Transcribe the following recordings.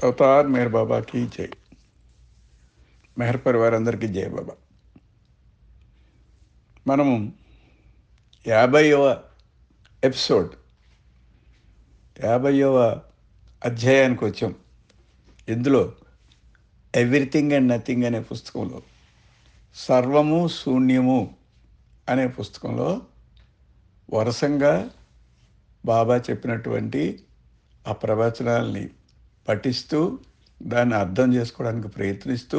Avatar Meher బాబాకి జై. మెహర్ పరివార్ అందరికీ జై బాబా. మనము 50వ ఎపిసోడ్ 50వ అధ్యాయానికి వచ్చాం. ఇందులో ఎవ్రీథింగ్ అండ్ నథింగ్ అనే పుస్తకంలో సర్వము శూన్యము అనే పుస్తకంలో వరుసంగా బాబా చెప్పినటువంటి ఆ ప్రవచనాల్ని పఠిస్తూ దాన్ని అర్థం చేసుకోవడానికి ప్రయత్నిస్తూ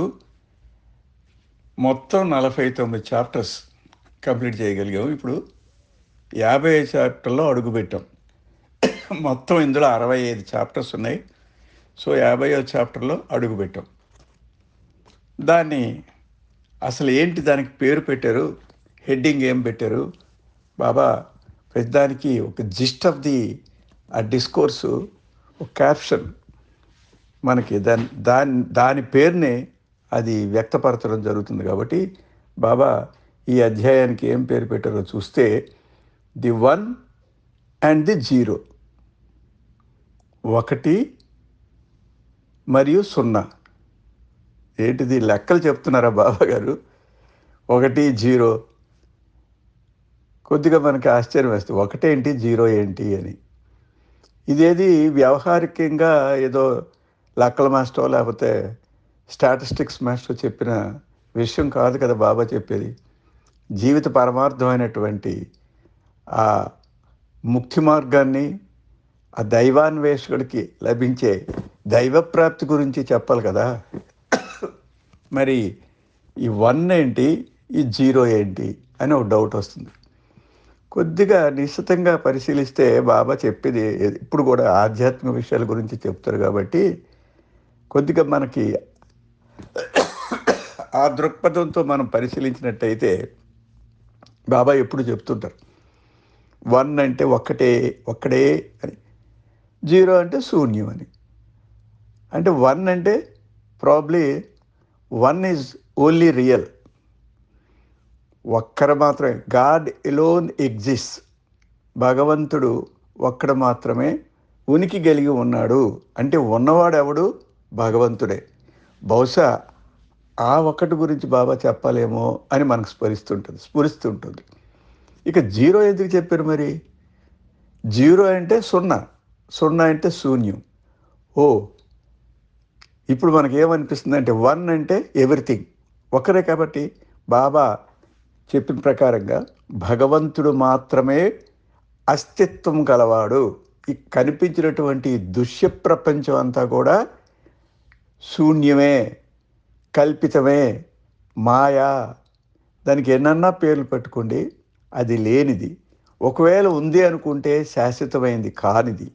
మొత్తం 49 చాప్టర్స్ కంప్లీట్ చేయగలిగాము. ఇప్పుడు 50 చాప్టర్లో అడుగుపెట్టాం. మొత్తం ఇందులో 65 చాప్టర్స్ ఉన్నాయి. సో 50వ చాప్టర్లో అడుగుపెట్టాం. దాన్ని అసలు ఏంటి, దానికి పేరు పెట్టారు, హెడ్డింగ్ ఏం పెట్టారు బాబా, ప్రతిదానికి ఒక జిస్ట్ ఆఫ్ ది ఆ డిస్కోర్సు, ఒక క్యాప్షన్ మనకి దాని పేరునే అది వ్యక్తపరచడం జరుగుతుంది. కాబట్టి బాబా ఈ అధ్యాయానికి ఏం పేరు పెట్టారో చూస్తే ది 1 అండ్ ది 0, 1 మరియు 0. ఏంటిది, లెక్కలు చెప్తున్నారా బాబా గారు? 1, 0 కొద్దిగా మనకి ఆశ్చర్యం వేస్తుంది. 1 ఏంటి, 0 ఏంటి అని. ఇదేది వ్యవహారికంగా ఏదో లెక్కల మాస్టరో లేకపోతే స్టాటిస్టిక్స్ మాస్టర్ చెప్పిన విషయం కాదు కదా బాబా చెప్పేది. జీవిత పరమార్థమైనటువంటి ఆ ముక్తి మార్గాన్ని, ఆ దైవాన్వేషకుడికి లభించే దైవప్రాప్తి గురించి చెప్పాలి కదా. మరి ఈ 1 ఏంటి, ఈ 0 ఏంటి అని ఒక డౌట్ వస్తుంది. కొద్దిగా నిశ్చితంగా పరిశీలిస్తే బాబా చెప్పేది ఇప్పుడు కూడా ఆధ్యాత్మిక విషయాల గురించి చెప్తారు కాబట్టి కొద్దిగా మనకి ఆ దృక్పథంతో మనం పరిశీలించినట్టయితే బాబా ఎప్పుడు చెప్తుంటారు 1 అంటే ఒక్కడే అని, 0 అంటే శూన్యం అని. అంటే 1 అంటే ప్రాబ్లీ 1 ఈజ్ ఓన్లీ రియల్, ఒక్కరు మాత్రమే. గాడ్ ఎలోన్ ఎగ్జిస్ట్, భగవంతుడు ఒక్కడు మాత్రమే ఉనికి కలిగి ఉన్నాడు. అంటే ఉన్నవాడు ఎవడు, భగవంతుడే. బహుశా ఆ ఒక్కటి గురించి బాబా చెప్పాలేమో అని మనకు స్ఫురిస్తుంటుంది. ఇక 0 ఎందుకు చెప్పారు మరి? 0 అంటే 0 అంటే శూన్యం. ఇప్పుడు మనకి ఏమనిపిస్తుంది అంటే 1 అంటే ఎవ్రీథింగ్, ఒకరే. కాబట్టి బాబా చెప్పిన ప్రకారంగా భగవంతుడు మాత్రమే అస్తిత్వం గలవాడు. ఈ కనిపించినటువంటి దృశ్య ప్రపంచం అంతా కూడా శూన్యమే, కల్పితమే, మాయా. దానికి ఎన్నన్నా పేర్లు పెట్టుకోండి, అది లేనిది. ఒకవేళ ఉంది అనుకుంటే శాశ్వతమైంది కానిది.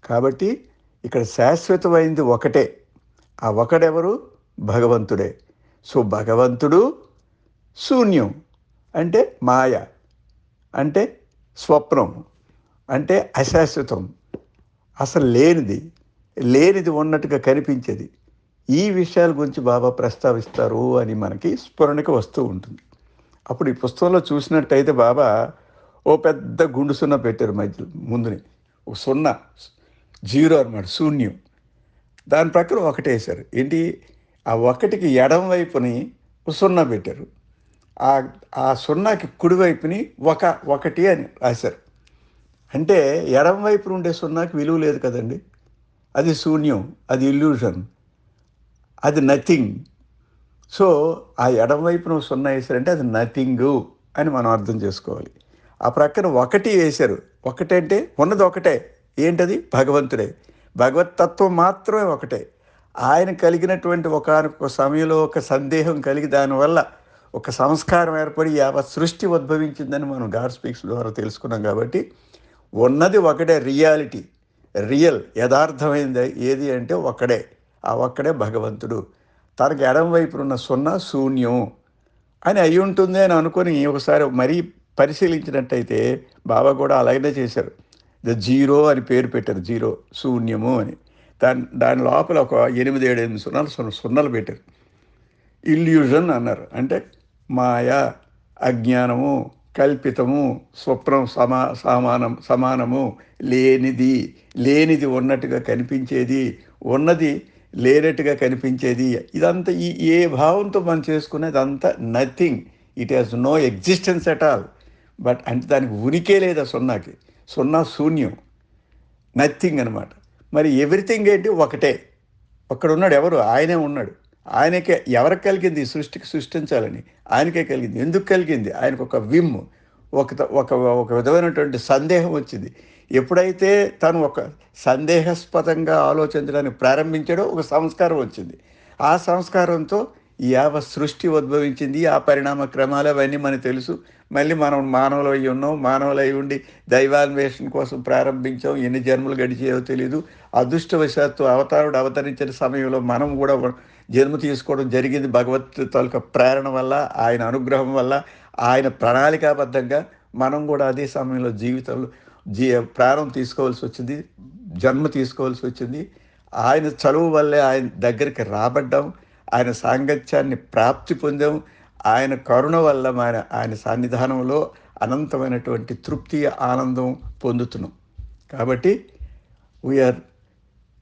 కాబట్టి ఇక్కడ శాశ్వతమైంది ఒకటే. ఆ ఒకడెవరు? భగవంతుడే. సో భగవంతుడు శూన్యం అంటే మాయ, అంటే స్వప్నం, అంటే అశాశ్వతం, అసలు లేనిది ఉన్నట్టుగా కనిపించేది. ఈ విషయాల గురించి బాబా ప్రస్తావిస్తారు అని మనకి స్ఫురణకి వస్తూ ఉంటుంది. అప్పుడు ఈ పుస్తకంలో చూసినట్టయితే బాబా ఓ పెద్ద గుండు 0 పెట్టారు మధ్య ముందుని. ఒక 0 అనమాట, శూన్యం. దాని ప్రకారం 1 వేశారు. ఏంటి, ఆ 1కి ఎడం వైపుని 0 పెట్టారు. ఆ 0కి కుడివైపుని 1 అని రాశారు. అంటే ఎడం వైపు ఉండే 0కి విలువ లేదు కదండి. అది శూన్యం, అది ఇల్యూషన్, అది నథింగ్. సో ఆ ఎడం వైపున 0 వేశారంటే అది నథింగు అని మనం అర్థం చేసుకోవాలి. ఆ ప్రక్కన 1 వేశారు. 1 అంటే ఉన్నది ఒకటే. ఏంటది? భగవంతుడే. భగవతత్వం మాత్రమే ఒకటే. ఆయన కలిగినటువంటి ఒక సమయంలో ఒక సందేహం కలిగి దానివల్ల ఒక సంస్కారం ఏర్పడి యావత్ సృష్టి ఉద్భవించిందని మనం గాడ్ స్పీక్స్ ద్వారా తెలుసుకున్నాం. కాబట్టి ఉన్నది ఒకటే, రియాలిటీ, రియల్, యథార్థమైంది ఏది అంటే ఒక్కడే. ఆ ఒక్కడే భగవంతుడు. తనకి ఎడం వైపున ఉన్న 0 శూన్యం అని అయి ఉంటుంది అని అనుకొని ఒకసారి మరీ పరిశీలించినట్టయితే బాబా కూడా అలాగనే చేశారు. ద 0 అని పేరు పెట్టారు. 0 శూన్యము అని. దాని లోపల ఒక 8 సున్నాలు పెట్టారు. ఇల్యూజన్ అన్నారు. అంటే మాయా, అజ్ఞానము, కల్పితము, స్వప్నం, సమానము, లేనిది ఉన్నట్టుగా కనిపించేది, ఉన్నది లేనట్టుగా కనిపించేది, ఇదంతా ఏ భావంతో మనం చేసుకునేది అంతా nothing. It has no existence at all. But అంటే దానికి ఉనికే లేదు ఆ సున్నాకి. సున్నా శూన్యం, నథింగ్ అనమాట. మరి ఎవ్రీథింగ్ ఏంటి? ఒకటే. ఒక్కడున్నాడు, ఎవరు? ఆయనే ఉన్నాడు. ఆయనకే ఎవరికి కలిగింది ఈ సృష్టికి సృష్టించాలని? ఆయనకే కలిగింది. ఎందుకు కలిగింది? ఆయనకు ఒక విమ్, ఒక ఒక ఒక విధమైనటువంటి సందేహం వచ్చింది. ఎప్పుడైతే తను ఒక సందేహాస్పదంగా ఆలోచించడానికి ప్రారంభించాడో ఒక సంస్కారం వచ్చింది. ఆ సంస్కారంతో ఈ యావత్ సృష్టి ఉద్భవించింది. ఆ పరిణామ క్రమాలు అవన్నీ మనకు తెలుసు. మళ్ళీ మనం మానవులై ఉన్నాం. మానవులై ఉండి దైవాన్వేషణ కోసం ప్రారంభించాం. ఎన్ని జన్మలు గడిచాయో తెలీదు. అదృష్టవశాత్తు అవతారుడు అవతరించిన సమయంలో మనం కూడా జన్మ తీసుకోవడం జరిగింది. భగవత్ తాలూకా ప్రేరణ వల్ల, ఆయన అనుగ్రహం వల్ల, ఆయన ప్రణాళికాబద్ధంగా మనం కూడా అదే సమయంలో జీవితంలో ప్రాణం తీసుకోవాల్సి వచ్చింది, జన్మ తీసుకోవాల్సి వచ్చింది. ఆయన చలువు వల్లే ఆయన దగ్గరికి రాబడ్డాం. ఆయన సాంగత్యాన్ని ప్రాప్తి పొందాం. ఆయన కరుణ వల్ల ఆయన సన్నిధానంలో అనంతమైనటువంటి తృప్తి, ఆనందం పొందుతున్నాం. కాబట్టి we are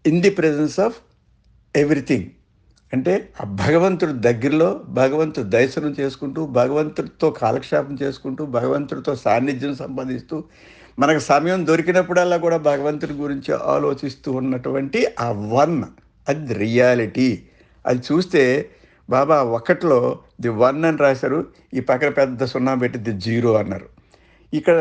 in the presence of everything. అంటే ఆ భగవంతుడి దగ్గరలో భగవంతుడి దర్శనం చేసుకుంటూ, భగవంతుడితో కాలక్షేపం చేసుకుంటూ, భగవంతుడితో సాన్నిధ్యం సంపాదిస్తూ, మనకు సమయం దొరికినప్పుడల్లా కూడా భగవంతుడి గురించి ఆలోచిస్తూ ఉన్నటువంటి ఆ వన్, అది రియాలిటీ. అది చూస్తే బాబా ఒకటిలో ది వన్ అని రాశారు, ఈ పక్కన పెద్ద సున్నా పెట్టి ది జీరో అన్నారు. ఇక్కడ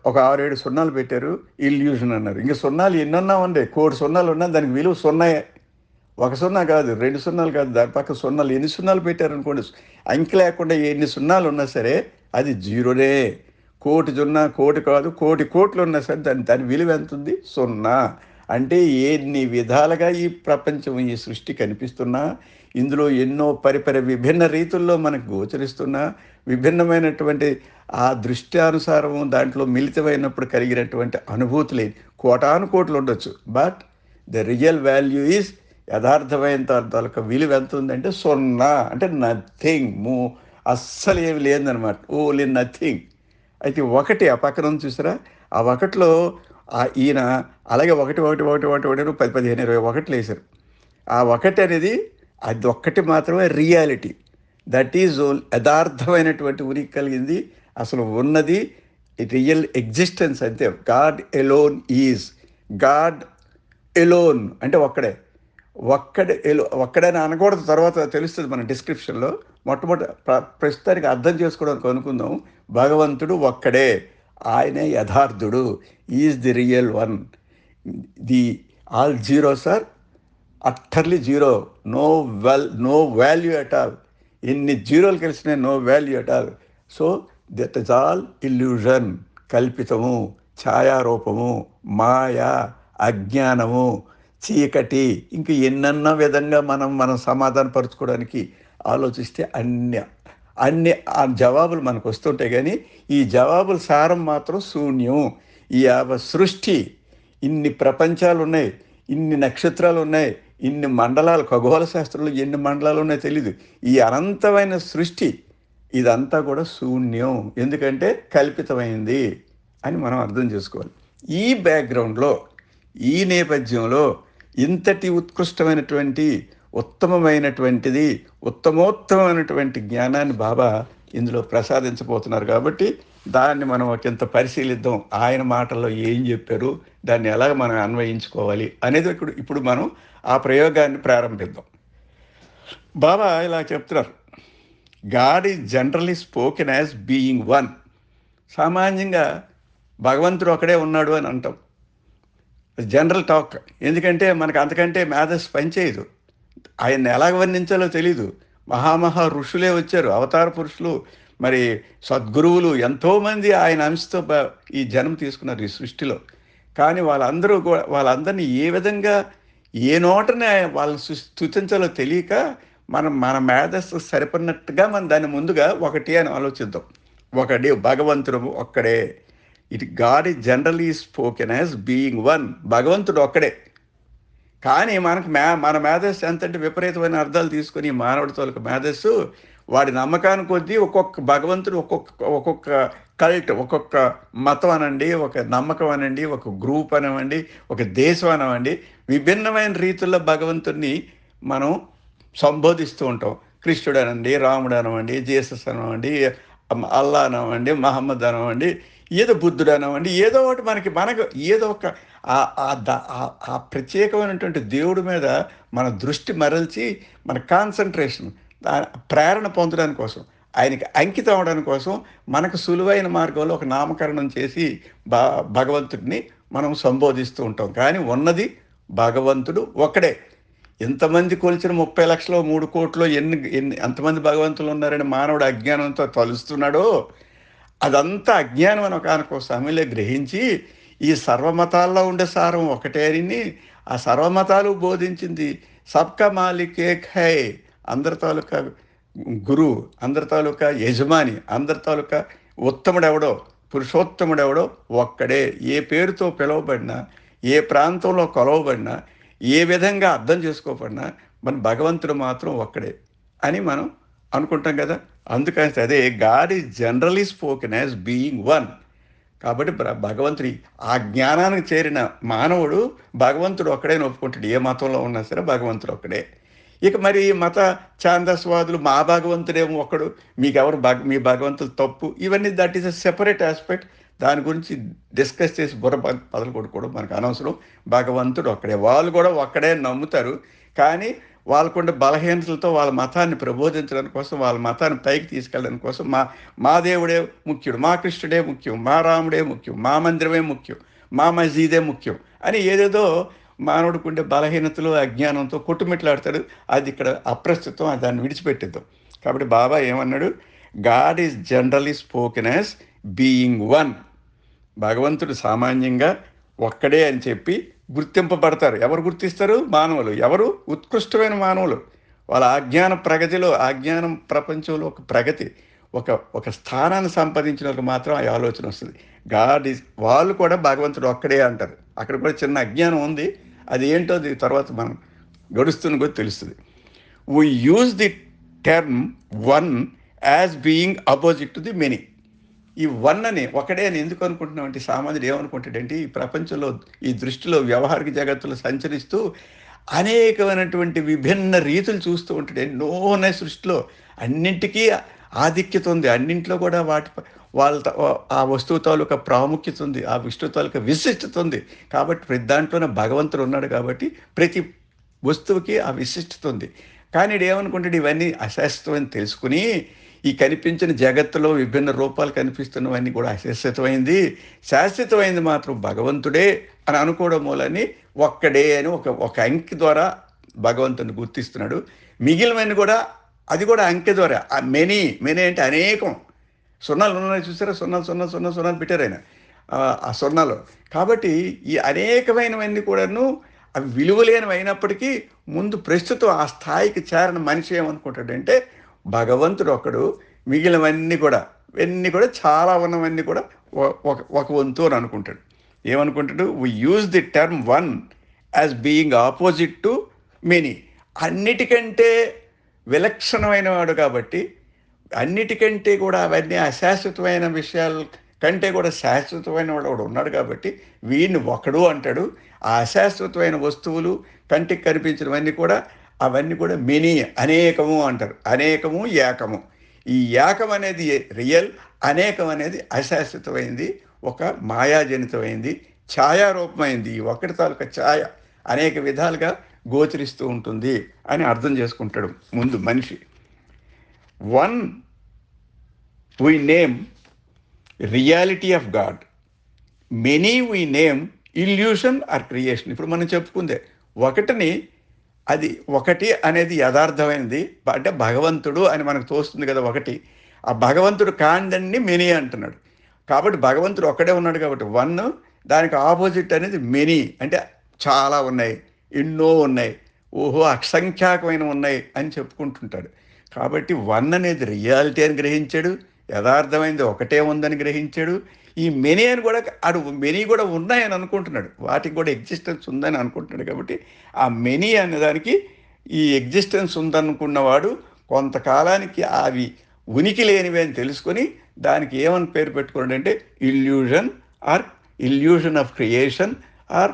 ఒక 6-7 సున్నాలు పెట్టారు, ఇల్యూషన్ అన్నారు. ఇంకా సున్నాలు ఎన్నన్నా ఉండే, 1,00,00,000 సున్నాలు ఉన్నా దానికి విలువ సున్నాయే. ఒక సున్నా కాదు, 2 సున్నాలు కాదు, దాని పక్క సున్నాలు ఎన్ని సున్నాలు పెట్టారనుకోండి, అంకె లేకుండా ఎన్ని సున్నాలు ఉన్నా సరే అది జీరోనే. 1,00,00,000 సున్నా, 1,00,00,000 కాదు, 1,00,00,000 కోట్లు ఉన్నా సరే దాని విలువ ఎంత ఉంది? సున్నా. అంటే ఎన్ని విధాలుగా ఈ ప్రపంచం, ఈ సృష్టి కనిపిస్తున్నా, ఇందులో ఎన్నో విభిన్న రీతుల్లో మనకు గోచరిస్తున్నా, విభిన్నమైనటువంటి ఆ దృష్ట్యానుసారం దాంట్లో మిళితమైనప్పుడు కలిగినటువంటి అనుభూతులు కోటాను కోట్లు ఉండొచ్చు. But the real value is, యథార్థమైన తాలూకా విలువ ఎంత ఉందంటే సున్నా. అంటే నథింగ్, అస్సలు ఏమి లేదనమాట, ఓన్లీ నథింగ్. అయితే ఒకటి ఆ పక్కన ఉంది చూసారా, ఆ ఒకటిలో ఈయన అలాగే 1 1 1 1 1 10 15 20 ఒకట్లు వేశారు. ఆ ఒకటి అనేది అది ఒక్కటి మాత్రమే రియాలిటీ. దట్ ఈజ్ యథార్థమైనటువంటి ఉనికి కలిగింది, అసలు ఉన్నది రియల్ ఎగ్జిస్టెన్స్ అంతే. God alone is, God alone అంటే ఒక్కడే. ఒక్కడని అనకూడదు, తర్వాత తెలుస్తుంది మన డిస్క్రిప్షన్లో. మొట్టమొదటి ప్రస్తుతానికి అర్థం చేసుకోవడానికి అనుకుందాం. భగవంతుడు ఒక్కడే, ఆయనే యథార్థుడు, is the real one. The all zeros are utterly zero, no value at all. ఎన్ని జీరోలు కలిసినా no value at all. So that is all illusion, కల్పితము, ఛాయారూపము, మాయా, అజ్ఞానము, చీకటి. ఇంక ఎన్నన్నా విధంగా మనం సమాధానపరచుకోవడానికి ఆలోచిస్తే అన్ని ఆ జవాబులు మనకు వస్తుంటాయి. కానీ ఈ జవాబుల సారం మాత్రం శూన్యం. ఈ సృష్టి, ఇన్ని ప్రపంచాలు ఉన్నాయి, ఇన్ని నక్షత్రాలు ఉన్నాయి, ఇన్ని మండలాలు, ఖగోళ శాస్త్రంలో ఎన్ని మండలాలు ఉన్నాయో తెలీదు. ఈ అనంతమైన సృష్టి ఇదంతా కూడా శూన్యం, ఎందుకంటే కల్పితమైంది అని మనం అర్థం చేసుకోవాలి. ఈ బ్యాక్గ్రౌండ్లో, ఈ నేపథ్యంలో ఇంతటి ఉత్కృష్టమైనటువంటి, ఉత్తమమైనటువంటిది, ఉత్తమోత్తమైనటువంటి జ్ఞానాన్ని బాబా ఇందులో ప్రసాదించబోతున్నారు. కాబట్టి దాన్ని మనం ఒకంత పరిశీలిద్దాం. ఆయన మాటల్లో ఏం చెప్పారు, దాన్ని ఎలా మనం అన్వయించుకోవాలి అనేది ఇప్పుడు మనం ఆ ప్రయోగాన్ని ప్రారంభిద్దాం. బాబా ఇలా చెప్తున్నారు, God is generally spoken as being one. సామాన్యంగా భగవంతుడు ఒకడే ఉన్నాడు అని అంటాం, జనరల్ టాక్. ఎందుకంటే మనకు అంతకంటే మేధస్సు పనిచేయదు, ఆయన్ని ఎలా వర్ణించాలో తెలీదు. మహామహా ఋషులే వచ్చారు, అవతార పురుషులు, మరి సద్గురువులు ఎంతోమంది ఆయన అంశతో ఈ జన్మ తీసుకున్నారు ఈ సృష్టిలో. కానీ వాళ్ళందరినీ ఏ విధంగా, ఏ నోటనే వాళ్ళని స్తుతించాలో తెలియక మన మేధస్సు సరిపడినట్టుగా మనం దాన్ని ముందుగా ఒకటి అని ఆలోచిద్దాం. ఒకటి, భగవంతుడు ఒక్కడే. It God is generally spoken as being one. భగవంతుడు ఒక్కడే. కానీ మన మేధస్సు ఎంతంటే విపరీతమైన అర్థాలు తీసుకొని మానవుడి తోలకు మేధస్సు వాడి నమ్మకాన్ని కొద్దీ ఒక్కొక్క భగవంతుడు ఒక్కొక్క కల్ట్, ఒక్కొక్క మతం అనండి, ఒక నమ్మకం అనండి, ఒక గ్రూప్ అనివ్వండి, ఒక దేశం అనివ్వండి, విభిన్నమైన రీతుల్లో భగవంతుడిని మనం సంబోధిస్తూ ఉంటాం. కృష్ణుడు అనండి, రాముడు అనవండి, జీసస్ అనవండి, అల్లా అనవండి, మహమ్మద్ అనవండి, ఏదో బుద్ధుడు అనవండి, ఏదో ఒకటి మనకు ఏదో ఒక ఆ ప్రత్యేకమైనటువంటి దేవుడి మీద మన దృష్టి మరల్చి మన కాన్సన్ట్రేషన్ ప్రేరణ పొందడానికి కోసం, ఆయనకి అంకితం అవడానికి కోసం మనకు సులువైన మార్గంలో ఒక నామకరణం చేసి భగవంతుడిని మనం సంబోధిస్తూ ఉంటాం. కానీ ఉన్నది భగవంతుడు ఒక్కడే. ఎంతమంది కొలిచిన 30 లక్షలు 3 కోట్లు ఎంతమంది భగవంతులు ఉన్నారని మానవుడు అజ్ఞానంతో తలుస్తున్నాడో, అదంతా అజ్ఞానం అని ఒకనొక సమయంలో గ్రహించి ఈ సర్వమతాల్లో ఉండే సారం ఒకటే అని ఆ సర్వమతాలు బోధించింది సబ్కా మాలిక్ ఏక్ హై, అందరి తాలూకా గురువు, అందరి తాలూకా యజమాని, అందరి తాలూకా ఉత్తముడెవడో, పురుషోత్తముడెవడో ఒక్కడే. ఏ పేరుతో పిలువబడినా, ఏ ప్రాంతంలో కొలవబడినా, ఏ విధంగా అర్థం చేసుకోబడినా మన భగవంతుడు మాత్రం ఒక్కడే అని మనం అనుకుంటాం కదా. అందుకని అదే God is generally spoken as being one. కాబట్టి భగవంతుడి ఆ జ్ఞానానికి చేరిన మానవుడు భగవంతుడు ఒక్కడే ఒప్పుకుంటాడు. ఏ మతంలో ఉన్నా సరే భగవంతుడు ఒక్కడే. ఇక మరి మత ఛాందస్వాదులు మా భగవంతుడేమో ఒక్కడు, మీకెవరు మీ భగవంతుడు తప్పు, ఇవన్నీ that is a separate aspect. దాని గురించి డిస్కస్ చేసి బుర్ర పదలు కొట్టుకోవడం మనకు అనవసరం. భగవంతుడు ఒక్కడే. వాళ్ళు కూడా ఒక్కడే నమ్ముతారు. కానీ వాళ్ళకుండే బలహీనతలతో వాళ్ళ మతాన్ని ప్రబోధించడానికి కోసం, వాళ్ళ మతాన్ని పైకి తీసుకెళ్ళడానికి కోసం మా దేవుడే ముఖ్యుడు, మా కృష్ణుడే ముఖ్యం, మా రాముడే ముఖ్యం, మా మందిరమే ముఖ్యం, మా మసీదే ముఖ్యం అని ఏదేదో మానవుడికి ఉండే బలహీనతలు అజ్ఞానంతో కొట్టుమిట్లాడతాడు. అది ఇక్కడ అప్రస్తుతం, దాన్ని విడిచిపెట్టేద్దాం. కాబట్టి బాబా ఏమన్నాడు? God is generally spoken as being one. భగవంతుడు సామాన్యంగా ఒక్కడే అని చెప్పి గుర్తింపబడతారు. ఎవరు గుర్తిస్తారు? మానవులు. ఎవరు? ఉత్కృష్టమైన మానవులు. వాళ్ళ అజ్ఞాన ప్రగతిలో, అజ్ఞానం ప్రపంచంలో ఒక ప్రగతి, ఒక స్థానాన్ని సంపాదించినందుకు మాత్రం ఆ ఆలోచన వస్తుంది. గాడ్ ఈజ్, వాళ్ళు కూడా భగవంతుడు ఒక్కడే అంటారు. అక్కడ కూడా చిన్న అజ్ఞానం ఉంది. అది ఏంటో తర్వాత మనం గడుస్తున్న కూడా తెలుస్తుంది. We use the term one as being opposite to the many. ఈ వన్ అని, ఒకడే అని ఎందుకు అనుకుంటున్నామంటే, సామాన్యుడు ఏమనుకుంటాడంటే, ఈ ప్రపంచంలో ఈ దృష్టిలో వ్యవహారిక జగత్తులో సంచరిస్తూ అనేకమైనటువంటి విభిన్న రీతులు చూస్తూ ఉంటాడు. ఎన్నో ఉన్నాయి సృష్టిలో, అన్నింటికీ ఆధిక్యత ఉంది, అన్నింటిలో కూడా ఆ వస్తువు తాలూకా ప్రాముఖ్యత ఉంది, ఆ వస్తువు తాలూకా విశిష్టత ఉంది. కాబట్టి ప్రతి దాంట్లోనే భగవంతుడు ఉన్నాడు. కాబట్టి ప్రతి వస్తువుకి ఆ విశిష్టత ఉంది. కానీ ఏమనుకుంటాడు, ఇవన్నీ అశాశ్వతమని తెలుసుకుని ఈ కనిపించిన జగత్తులో విభిన్న రూపాలు కనిపిస్తున్నవన్నీ కూడా అశాశ్వతమైంది, శాశ్వతమైంది మాత్రం భగవంతుడే అని అనుకోవడం మూలని ఒక్కడే అని ఒక అంకె ద్వారా భగవంతుని గుర్తిస్తున్నాడు. మిగిలినవన్నీ కూడా అది కూడా అంకె ద్వారా. ఆ మెనీ అంటే అనేకం. సున్నాలు ఉన్నాయి చూసారా, సున్నాలు పెట్టారు ఆయన ఆ సున్నాలు. కాబట్టి ఈ అనేకమైనవన్నీ కూడాను అవి విలువలేనివి అయినప్పటికీ ముందు ప్రస్తుతం ఆ స్థాయికి చేరిన మనిషి ఏమనుకుంటాడంటే, భగవంతుడు ఒకడు, మిగిలినవన్నీ కూడా చాలా ఉన్నవన్నీ కూడా ఒక వంతు అని అనుకుంటాడు. ఏమనుకుంటాడు? We use the term one as being opposite to many. అన్నిటికంటే విలక్షణమైన వాడు కాబట్టి, అన్నిటికంటే కూడా అవన్నీ అశాశ్వతమైన విషయాల కంటే కూడా శాశ్వతమైన వాడు ఒకడు ఉన్నాడు కాబట్టి వీడిని ఒకడు అంటాడు. ఆ అశాశ్వతమైన వస్తువులు కంటికి కనిపించినవన్నీ కూడా అవన్నీ కూడా మెనీ, అనేకము అంటారు. అనేకము, ఏకము. ఈ ఏకం అనేది రియల్, అనేకం అనేది అశాశ్వతమైంది, ఒక మాయాజనితమైంది, ఛాయారూపమైంది. ఈ ఒకటి తాలూకా ఛాయ అనేక విధాలుగా గోచరిస్తూ ఉంటుంది అని అర్థం చేసుకుంటాడు ముందు మనిషి. One we name reality of God, many we name illusion or creation. ఇప్పుడు మనం చెప్పుకుందే ఒకటిని, అది ఒకటి అనేది యథార్థమైనది అంటే భగవంతుడు అని మనకు తోస్తుంది కదా ఒకటి. ఆ భగవంతుడు కాండన్ని మెనీ అంటున్నాడు. కాబట్టి భగవంతుడు ఒక్కడే ఉన్నాడు కాబట్టి వన్, దానికి ఆపోజిట్ అనేది మెనీ అంటే చాలా ఉన్నాయి, ఎన్నో ఉన్నాయి, ఓహో అసంఖ్యాకమైన ఉన్నాయి అని చెప్పుకుంటుంటాడు. కాబట్టి వన్ అనేది రియాలిటీ అని గ్రహించాడు, యథార్థమైనది ఒకటే ఉందని గ్రహించాడు. ఈ మెనీ అని కూడా మెనీ కూడా ఉన్నాయని అనుకుంటున్నాడు, వాటికి కూడా ఎగ్జిస్టెన్స్ ఉందని అనుకుంటున్నాడు. కాబట్టి ఆ మెనీ అనే దానికి ఈ ఎగ్జిస్టెన్స్ ఉందనుకున్నవాడు కొంతకాలానికి అవి ఉనికి లేనివి అని తెలుసుకొని దానికి ఏమని పేరు పెట్టుకున్నాడంటే ఇల్యూషన్ ఆఫ్ క్రియేషన్ ఆర్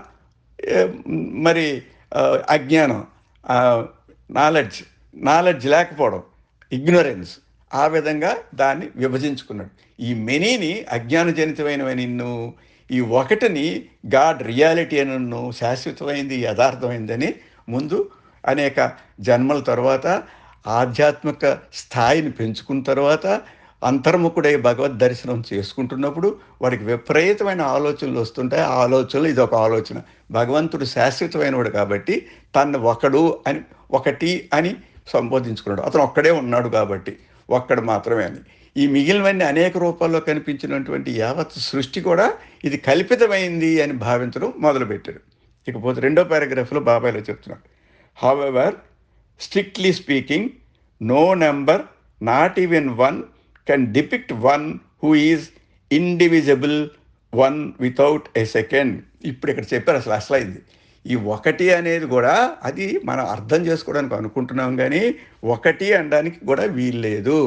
మరి అజ్ఞానం, నాలెడ్జ్, నాలెడ్జ్ లేకపోవడం, ఇగ్నోరెన్స్. ఆ విధంగా దాన్ని విభజించుకున్నాడు. ఈ మెనీని అజ్ఞానజనితమైనవి నిన్ను, ఈ ఒకటిని గాడ్ రియాలిటీ అని నన్ను, శాశ్వతమైంది యథార్థమైందని ముందు అనేక జన్మల తర్వాత ఆధ్యాత్మిక స్థాయిని పెంచుకున్న తర్వాత అంతర్ముఖుడై భగవద్ దర్శనం చేసుకుంటున్నప్పుడు వాడికి విపరీతమైన ఆలోచనలు వస్తుంటాయి. ఆ ఆలోచనలు ఇదొక ఆలోచన. భగవంతుడు శాశ్వతమైనవాడు కాబట్టి తను ఒకడు అని, ఒకటి అని సంబోధించుకున్నాడు. అతను ఒక్కడే ఉన్నాడు కాబట్టి ఒక్కడు మాత్రమే అని. ఈ మిగిలినవన్నీ అనేక రూపాల్లో కనిపించినటువంటి యావత్ సృష్టి కూడా ఇది కల్పితమైంది అని భావించడం మొదలుపెట్టాడు. ఇకపోతే రెండో పారాగ్రాఫ్లో బాబాయ్లో చెప్తున్నాడు, however strictly speaking no number not even one can depict one who is indivisible one without a second. ఇప్పుడు ఇక్కడ చెప్పారు అసలు ఇది ఈ ఒకటి అనేది కూడా అది మనం అర్థం చేసుకోవడానికి అనుకుంటున్నాం, కానీ ఒకటి అనడానికి కూడా వీల్లేదు.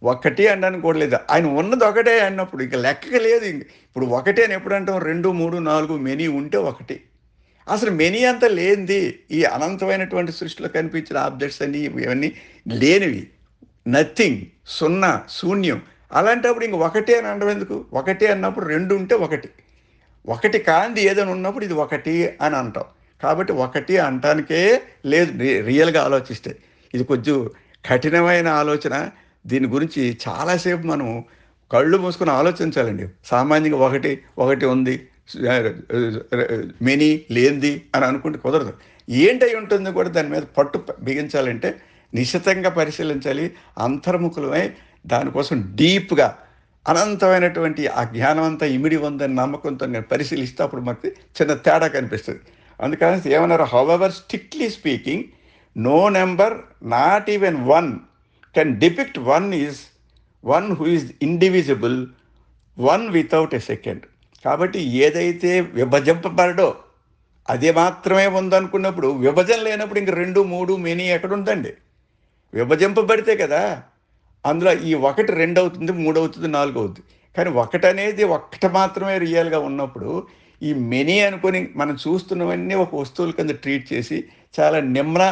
ఒకటి అనడానికి కూడా లేదు. ఆయన ఉన్నది ఒకటే అన్నప్పుడు ఇక లెక్కకి లేదు. ఇప్పుడు ఒకటే అని ఎప్పుడు అంటాం? 2, 3, 4 మెనీ ఉంటే ఒకటి. అసలు మెనీ అంతా లేనిది ఈ అనంతమైనటువంటి సృష్టిలో కనిపించిన ఆబ్జెక్ట్స్ అన్ని ఇవన్నీ లేనివి, నథింగ్, సున్నా, శూన్యం. అలాంటప్పుడు ఇంక ఒకటే అని అనడం ఎందుకు? ఒకటే అన్నప్పుడు 2 ఉంటే ఒకటి, ఒకటి కాంది ఏదైనా ఉన్నప్పుడు ఇది ఒకటి అని అంటాం. కాబట్టి ఒకటి అంటానికే లేదు రియల్గా ఆలోచిస్తే. ఇది కొంచెం కఠినమైన ఆలోచన. దీని గురించి చాలాసేపు మనం కళ్ళు మూసుకొని ఆలోచించాలండి. సామాన్యంగా ఒకటి ఒకటి ఉంది, మెనీ లేనిది అని అనుకుంటే కుదరదు. ఏంటై ఉంటుంది కూడా దాని మీద పట్టు బిగించాలంటే నిశితంగా పరిశీలించాలి. అంతర్ముఖులమై దానికోసం డీప్గా అనంతమైనటువంటి ఆ జ్ఞానం అంతా ఇమిడి ఉందని నమ్మకంతో నేను పరిశీలిస్తే అప్పుడు మనకి చిన్న తేడా కనిపిస్తుంది. అందుకని ఏమన్నారు? However strictly speaking no number not even one can depict one is one who is indivisible one without a second. కాబట్టి ఏదైతే విభజింపబడో అదే మాత్రమే ఉందనుకున్నప్పుడు, విభజన లేనప్పుడు ఇంక 2, 3 మెనీ ఎక్కడుందండి? విభజింపబడితే కదా అందులో ఈ ఒకటి 2 అవుతుంది, 3 అవుతుంది, 4 అవుతుంది. కానీ ఒకటి అనేది ఒక్కటి మాత్రమే రియల్గా ఉన్నప్పుడు ఈ మెనీ అనుకొని మనం చూస్తున్నవన్నీ ఒక వస్తువుల కింద ట్రీట్ చేసి చాలా నిమ్న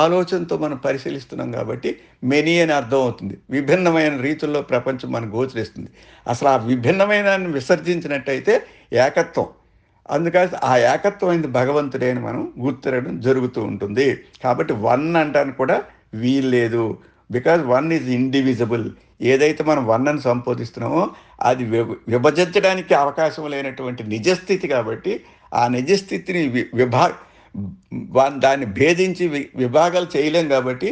ఆలోచనతో మనం పరిశీలిస్తున్నాం కాబట్టి మెనీ అని అర్థం అవుతుంది. విభిన్నమైన రీతుల్లో ప్రపంచం మనకు గోచరిస్తుంది. అసలు ఆ విభిన్నమైన విసర్జించినట్టయితే ఏకత్వం. అందుకని ఆ ఏకత్వమైంది భగవంతుడే అని మనం గుర్తిరడం జరుగుతూ ఉంటుంది. కాబట్టి వన్ అంటానికి కూడా వీల్లేదు. Because one is indivisible. ఏదైతే మనం వన్ అని సంబోధిస్తున్నామో అది విభజించడానికి అవకాశం లేనటువంటి నిజస్థితి. కాబట్టి ఆ నిజస్థితిని దాన్ని భేదించి విభాగాలు చేయలేం. కాబట్టి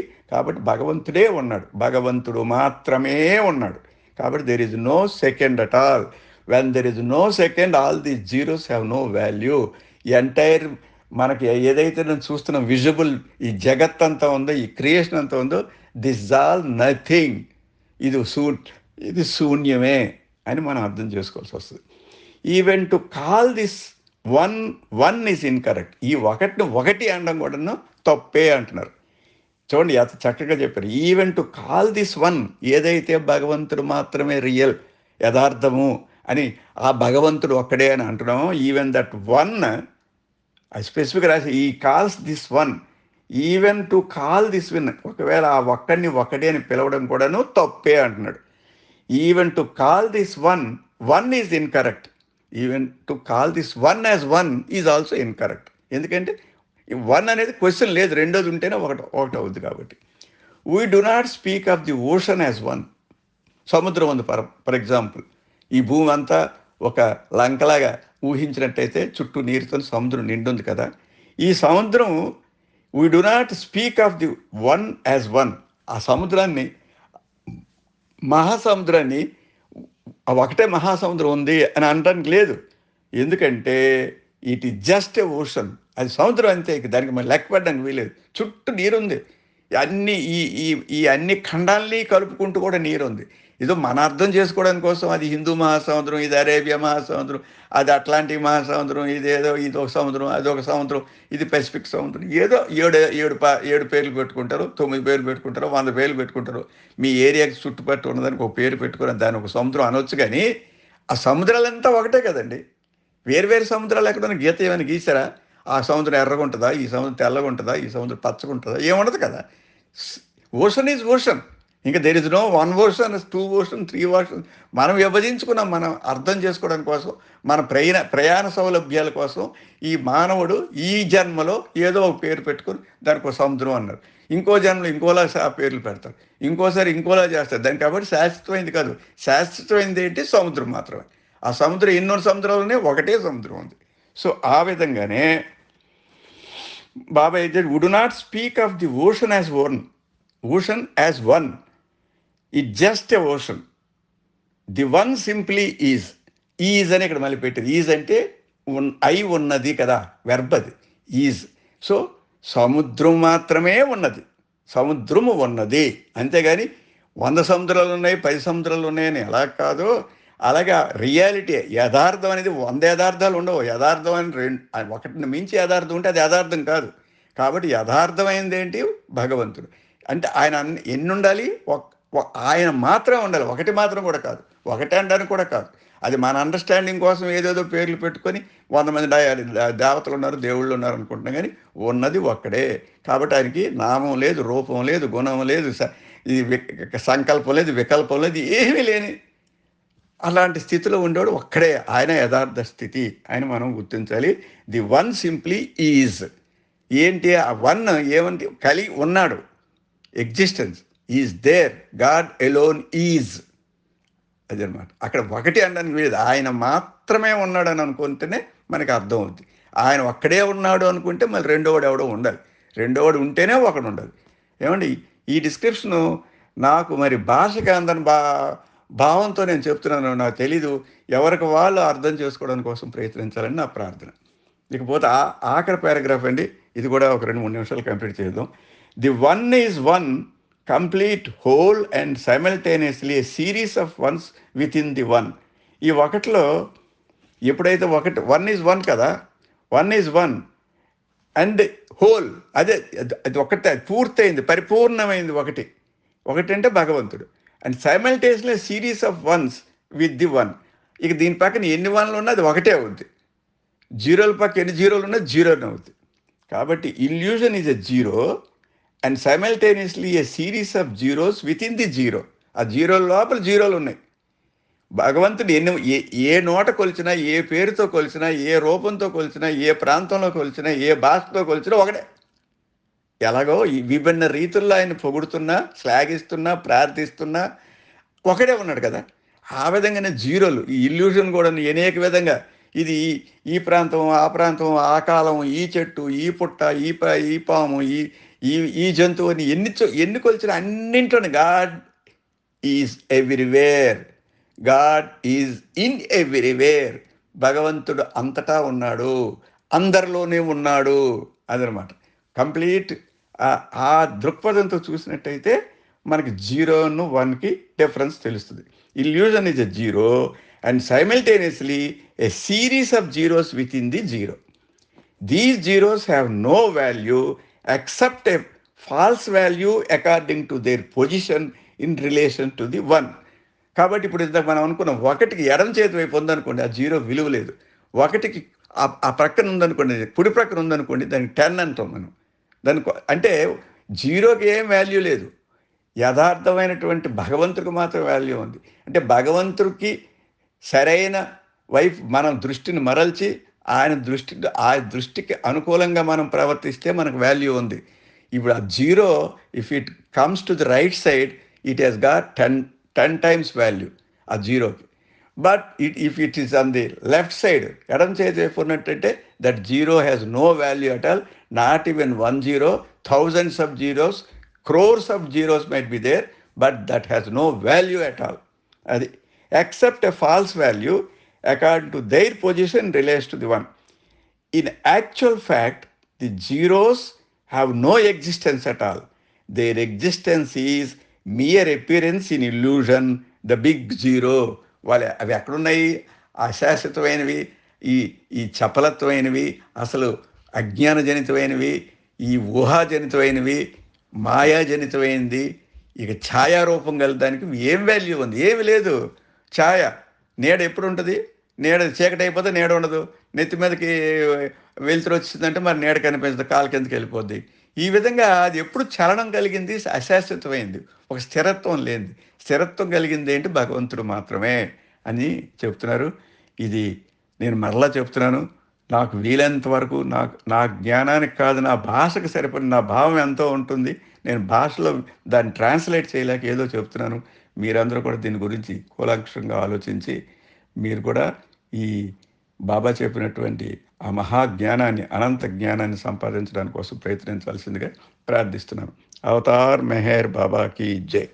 భగవంతుడే ఉన్నాడు, భగవంతుడు మాత్రమే ఉన్నాడు. కాబట్టి there is no second at all. When there is no second, all the zeros have no value. Entire మనకి ఏదైతే నేను చూస్తున్నాం విజిబుల్ ఈ జగత్ అంతా ఉందో, ఈ క్రియేషన్ అంతా ఉందో, దిస్ ఆల్ నథింగ్. ఇది శూన్యమే అని మనం అర్థం చేసుకోవాల్సి వస్తుంది. Even to call this one is incorrect. ఈ ఒకటిని ఒకటి అనడం కూడా తప్పే అంటున్నారు. చూడండి ఎంత చక్కగా చెప్పారు. Even to call this one, ఏదైతే భగవంతుడు మాత్రమే రియల్ యథార్థము అని ఆ భగవంతుడు ఒక్కడే అని అంటున్నామో, ఈవెన్ దట్ వన్ స్పెసిఫిక్ రాసి ఈ calls this one, even to call this one, ఒకవేళ ఆ ఒక్కడిని ఒకటే అని పిలవడం కూడాను తప్పే అంటున్నాడు. Even to call this one is incorrect. Even to call this one as one is also incorrect. ఎందుకంటే వన్ అనేది క్వశ్చన్ లేదు, రెండోది ఉంటేనే ఒకటి అవుద్ది. కాబట్టి we do not speak of the ocean as one. సముద్రం ఉంది ఫర్ ఎగ్జాంపుల్. ఈ భూమి అంతా ఒక లంకలాగా ఊహించినట్టయితే చుట్టూ నీరుతో సముద్రం నిండుంది కదా. ఈ సముద్రం we do not speak of the one as one. ఆ సముద్రాన్ని, మహాసముద్రాన్ని ఒకటే మహాసముద్రం ఉంది అని అనడానికి లేదు. ఎందుకంటే it is just a ocean. అది సముద్రం అంతే, దానికి మనం లెక్క పెట్టడానికి వీలేదు. చుట్టూ నీరుంది. అన్ని ఈ అన్ని ఖండాలని కలుపుకుంటూ కూడా నీరుంది. ఏదో మన అర్థం చేసుకోవడానికి కోసం అది హిందూ మహాసముద్రం, ఇది అరేబియా మహాసముద్రం, అది అట్లాంటిక్ మహాసముద్రం, ఇదొక సముద్రం, అదొక సముద్రం, ఇది పెసిఫిక్ సముద్రం. ఏదో ఏడు పేర్లు పెట్టుకుంటారు, 9 పేర్లు పెట్టుకుంటారు, 100 పేర్లు పెట్టుకుంటారు. మీ ఏరియాకి చుట్టుపక్కల ఉన్నదానికి ఒక పేరు పెట్టుకుని దాన్ని ఒక సముద్రం అనొచ్చు. కానీ ఆ సముద్రాలంతా ఒకటే కదండి. వేరు సముద్రాలు ఎక్కడన్నా గీత ఏమైనా గీసారా? ఆ సముద్రం ఎర్రగా ఉంటుందా, ఈ సముద్రం తెల్లగా ఉంటుందా, ఈ సముద్రం పచ్చగా ఉంటుందా, ఏముండదు కదా. Ocean is ocean. ఇంకా there is no one ocean, two ocean, three ocean. మనం విభజించుకున్నాం, మనం అర్థం చేసుకోవడం కోసం, మన ప్రయాణ సౌలభ్యాల కోసం ఈ మానవుడు ఈ జన్మలో ఏదో ఒక పేరు పెట్టుకొని దానికి ఒక సముద్రం అన్నారు. ఇంకో జన్మలో ఇంకోలా పేర్లు పెడతారు, ఇంకోసారి ఇంకోలా చేస్తారు దాన్ని. కాబట్టి శాశ్వతమైంది కాదు. శాశ్వతమైంది ఏంటి? సముద్రం మాత్రమే. ఆ సముద్రం ఎన్నో సముద్రాలు ఉన్నాయి, ఒకటే సముద్రం ఉంది. సో ఆ విధంగానే బాబా అయితే would not speak of the ocean as one. Ocean as one. It just a ocean. The one simply is. Is అని ఇక్కడ మళ్ళీ పెట్టేది. ఈజ్ అంటే అయి ఉన్నది కదా, వెర్బ్ అది ఈజ్. సో సముద్రం మాత్రమే ఉన్నది, సముద్రము ఉన్నది. అంతేగాని 100 సముద్రాలు ఉన్నాయి, 10 సముద్రాలు ఉన్నాయని ఎలా కాదు, అలాగే రియాలిటీ, యథార్థం అనేది 100 యథార్థాలు ఉండవు. యథార్థం అని ఒకటిని మించి యథార్థం ఉంటే అది యథార్థం కాదు. కాబట్టి యథార్థమైంది ఏంటి? భగవంతుడు. అంటే ఆయన ఎన్ని ఉండాలి? ఆయన మాత్రమే ఉండాలి, ఒకటి మాత్రం కూడా కాదు, ఒకటే అనడానికి కూడా కాదు. అది మన అండర్స్టాండింగ్ కోసం ఏదేదో పేర్లు పెట్టుకొని 100 మంది దేవతలు ఉన్నారు, దేవుళ్ళు ఉన్నారు అనుకుంటున్నాం, కానీ ఉన్నది ఒక్కడే. కాబట్టి ఆయనకి నామం లేదు, రూపం లేదు, గుణం లేదు, ఇది సంకల్పం లేదు, వికల్పం లేదు, ఏమీ లేని అలాంటి స్థితిలో ఉండేవాడు ఒక్కడే. ఆయన యథార్థ స్థితి ఆయన మనం గుర్తించాలి. The one simply is. ఏంటి ఆ వన్? ఏమంటే కలిగి ఉన్నాడు, existence is there, God alone is. అదనమాట. అక్కడ ఒకటి అనడానికి లేదు, ఆయన మాత్రమే ఉన్నాడని అనుకుంటేనే మనకి అర్థం అవుతుంది. ఆయన ఒక్కడే ఉన్నాడు అనుకుంటే మళ్ళీ రెండోవాడు ఎవడో ఉండాలి, రెండోవాడు ఉంటేనే ఒకడు ఉండాలి. ఏమండి ఈ డిస్క్రిప్షను నాకు మరి భాషకి అందని భావంతో నేను చెప్తున్నాను, నాకు తెలీదు. ఎవరికి వాళ్ళు అర్థం చేసుకోవడానికి కోసం ప్రయత్నించాలని నా ప్రార్థన. ఇకపోతే ఆఖరి పారాగ్రాఫ్ అండి, ఇది కూడా ఒక 2-3 నిమిషాలు కంప్లీట్ చేద్దాం. The one is one, complete, whole and simultaneously a series of once with in the one. ఈ ఒకటిలో ఎప్పుడైతే ఒకటి వన్ ఈజ్ వన్ కదా, one is one and whole, అదే అది ఒకటే పూర్తయింది, పరిపూర్ణమైంది. ఒకటి అంటే భగవంతుడు. And simultaneously series of once with the one. ఇక దీని పక్కన ఎన్ని వన్లు ఉన్నా అది ఒకటే అవుద్ది. జీరోల పక్క ఎన్ని జీరోలు ఉన్నా జీరోనే అవుద్ది. కాబట్టి illusion is a zero and simultaneously a series of zeros within the zero. ఆ జీరోల లోపల జీరోలు ఉన్నాయి. భగవంతుడు ఏ నోట కొలిచినా, ఏ పేరుతో కొలిచినా, ఏ రూపంతో కొలిచినా, ఏ ప్రాంతంలో కొలిచినా, ఏ భాషతో కొలిచినా ఒకటే. ఎలాగో ఈ విభిన్న రీతుల్లో ఆయన పొగుడుతున్నా, శ్లాఘిస్తున్నా, ప్రార్థిస్తున్నా ఒకడే ఉన్నాడు కదా. ఆ విధంగానే జీరోలు, ఈ ఇల్యూషన్ కూడా అనేక విధంగా, ఇది ఈ ప్రాంతం, ఆ ప్రాంతం, ఆ కాలం, ఈ చెట్టు, ఈ పుట్ట, ఈ పాము, ఈ జంతువుని ఎన్ని కొలిచినా అన్నింటిలోనే God is everywhere, God is in everywhere. భగవంతుడు అంతటా ఉన్నాడు, అందరిలోనే ఉన్నాడు. అదనమాట కంప్లీట్. ఆ దృక్పథంతో చూసినట్టయితే మనకి 0-1కి డిఫరెన్స్ తెలుస్తుంది. Illusion is a zero and simultaneously a series of zeros within the zero. These zeros have no value except a false value according to their position in relation to the one. కాబట్టి ఇప్పుడు ఇందాక మనం అనుకున్నాం, ఒకటికి ఎడం చేతి వైపు ఉందనుకోండి, ఆ జీరో విలువ లేదు. ఒకటికి ఆ ప్రక్కన ఉందనుకోండి, కుడి ప్రక్కన ఉందనుకోండి, దానికి 10 అంటాం మనం. దానికి అంటే జీరోకి ఏం వాల్యూ లేదు. యథార్థమైనటువంటి భగవంతుడికి మాత్రం వాల్యూ ఉంది. అంటే భగవంతుడికి సరైన వైపు మనం దృష్టిని మరల్చి ఆ దృష్టికి అనుకూలంగా మనం ప్రవర్తిస్తే మనకు వాల్యూ ఉంది. ఇప్పుడు ఆ జీరో, if it comes to the right side, it has got 10 times value ఆ జీరోకి. But if it is on the left side, ఎడం చేతి వైపు ఉన్నట్టయితే that zero has no value at all. Not even 1 zero, thousands of zeros, crores of zeros might be there, but that has no value at all. అది except a false value according to their position relates to the one. In actual fact, the zeros have no existence at all. Their existence is mere appearance in illusion, the big zero. అవి ఎక్కడున్నాయి? అశాశ్వతమైనవి, ఈ చపలత్వమైనవి, అసలు అజ్ఞానజనితమైనవి, ఈ ఊహాజనితమైనవి, మాయాజనితమైనది. ఇక ఛాయారూపం కలదానికి ఏం value ఉంది? ఏమి లేదు. ఛాయ, నీడ ఎప్పుడు ఉంటుంది? నీడ చీకటి అయిపోతే నీడ ఉండదు. నెత్తి మీదకి వెలుతురు వచ్చిందంటే మరి నీడ కనిపించదు, కాలు కిందకి వెళ్ళిపోద్ది. ఈ విధంగా అది ఎప్పుడు చలనం కలిగింది, అశాశ్వతమైంది. ఒక స్థిరత్వం లేనిది. స్థిరత్వం కలిగింది ఏంటి భగవంతుడు మాత్రమే అని చెప్తున్నారు. ఇది నేను మరలా చెప్తున్నాను. నాకు వీలైనంత వరకు నా జ్ఞానానికి కాదు, నా భాషకు సరిపడిన నా భావం ఎంతో ఉంటుంది. నేను భాషలో దాన్ని ట్రాన్స్‌లేట్ చేయలేక ఏదో చెప్తున్నాను. మీరందరూ కూడా దీని గురించి కూలంకషంగా ఆలోచించి, మీరు కూడా ఈ బాబా చెప్పినటువంటి ఆ మహాజ్ఞానాన్ని, అనంత జ్ఞానాన్ని సంపాదించడానికి కోసం ప్రయత్నించాల్సిందిగా ప్రార్థిస్తున్నాను. అవతార్ మెహర్ బాబాకి జై.